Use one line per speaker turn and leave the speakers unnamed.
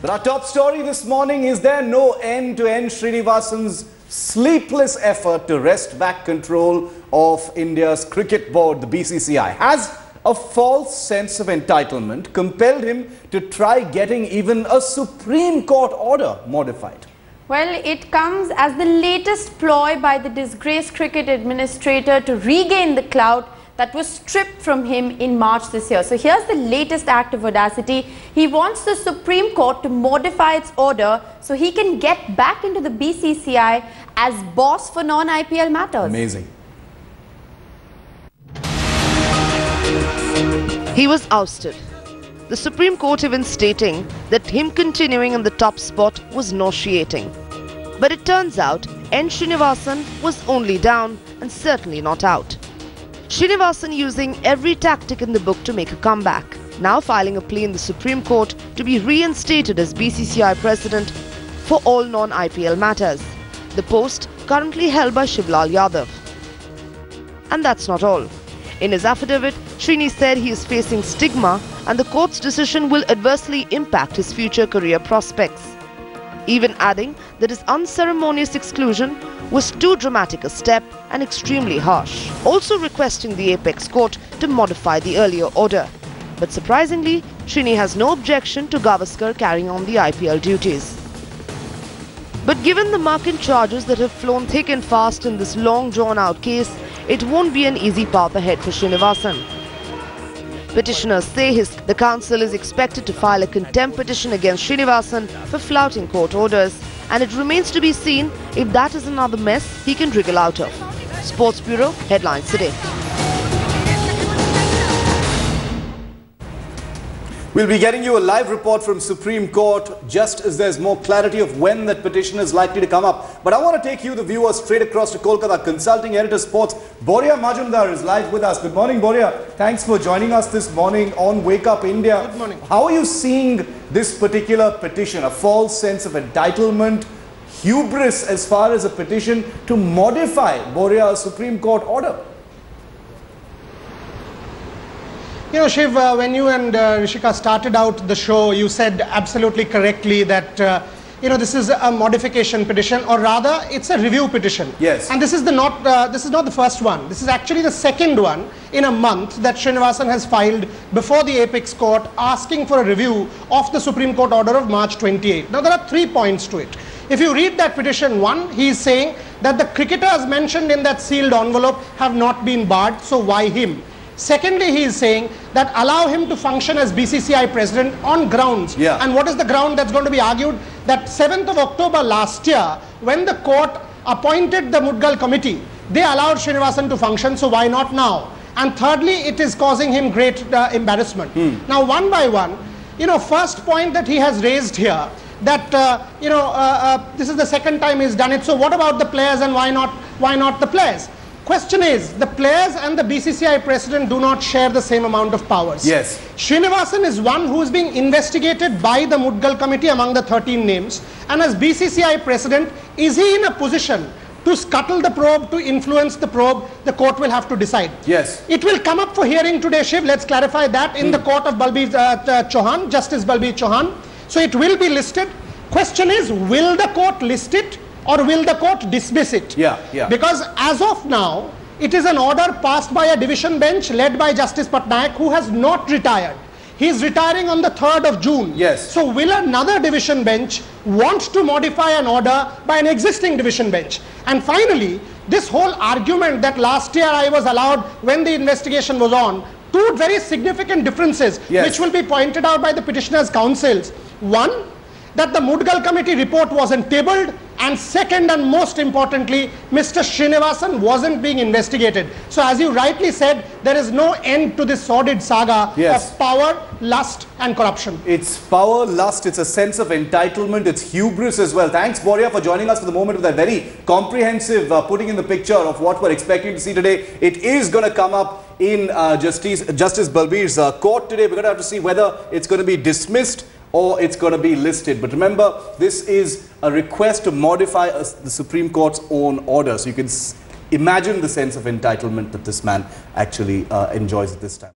But our top story this morning is there no end to end Srinivasan's sleepless effort to wrest back control of India's cricket board, the BCCI. Has a false sense of entitlement compelled him to try getting even a Supreme Court order modified?
Well, it comes as the latest ploy by the disgraced cricket administrator to regain the clout that was stripped from him in March this year. So here's the latest act of audacity. He wants the Supreme Court to modify its order so he can get back into the BCCI as boss for non-IPL matters.
Amazing.
He was ousted. The Supreme Court even stating that him continuing in the top spot was nauseating. But it turns out N. Srinivasan was only down and certainly not out. Srinivasan using every tactic in the book to make a comeback, now filing a plea in the Supreme Court to be reinstated as BCCI president for all non-IPL matters, the post currently held by Shivlal Yadav. And that's not all. In his affidavit, Srini said he is facing stigma and the court's decision will adversely impact his future career prospects, even adding that his unceremonious exclusion was too dramatic a step and extremely harsh, also requesting the apex court to modify the earlier order. But surprisingly, Srini has no objection to Gavaskar carrying on the IPL duties. But given the marked charges that have flown thick and fast in this long drawn-out case, it won't be an easy path ahead for Srinivasan. Petitioners say the council is expected to file a contempt petition against Srinivasan for flouting court orders, and it remains to be seen if that is another mess he can wriggle out of. Sports Bureau headlines today.
We'll be getting you a live report from Supreme Court just as there's more clarity of when that petition is likely to come up. But I want to take you, the viewers, straight across to Kolkata. Consulting Editor Sports, Boria Majumdar is live with us. Good morning, Boria. Thanks for joining us this morning on Wake Up India.
Good morning.
How are you seeing this particular petition? A false sense of entitlement, hubris as far as a petition to modify Boria's Supreme Court order?
You know, Shiv, when you and Rishika started out the show, you said absolutely correctly that, this is a modification petition, or rather, it's a review petition.
Yes.
And this is not the first one. This is actually the second one in a month that Srinivasan has filed before the apex court asking for a review of the Supreme Court order of March 28. Now, there are 3 points to it. If you read that petition, one, he is saying that the cricketers mentioned in that sealed envelope have not been barred, so why him? Secondly, he is saying that allow him to function as BCCI president on grounds.
Yeah.
And what is the ground that's going to be argued? That 7th of October last year, when the court appointed the Mudgal committee, they allowed Srinivasan to function, so why not now? And thirdly, it is causing him great embarrassment. Now, one by one, first point that he has raised here, that, this is the second time he's done it, so what about the players and why not the players? Question is, the players and the BCCI president do not share the same amount of powers.
Yes.
Srinivasan is one who is being investigated by the Mudgal committee among the 13 names. And as BCCI president, is he in a position to scuttle the probe, to influence the probe? The court will have to decide.
Yes.
It will come up for hearing today, Shiv. Let's clarify that in the court of Balbir Chauhan, Justice Balbir Chauhan. So it will be listed. Question is, will the court list it? Or will the court dismiss it?
Yeah.
Because as of now, it is an order passed by a division bench led by Justice Patnaik, who has not retired. He is retiring on the 3rd of June.
Yes.
So will another division bench want to modify an order by an existing division bench? And finally, this whole argument that last year I was allowed when the investigation was on, two very significant differences,
yes,
which will be pointed out by the petitioners' counsels. One, that the Mudgal committee report wasn't tabled, and second and most importantly, Mr. Srinivasan wasn't being investigated. So as you rightly said, there is no end to this sordid saga of power, lust and corruption.
It's power, lust, it's a sense of entitlement, it's hubris as well. Thanks, Boria, for joining us for the moment with that very comprehensive putting in the picture of what we're expecting to see today. It is going to come up in Justice Balbir's court today. We're going to have to see whether it's going to be dismissed or it's going to be listed. But remember, this is a request to modify the Supreme Court's own order. So you can imagine the sense of entitlement that this man actually enjoys at this time.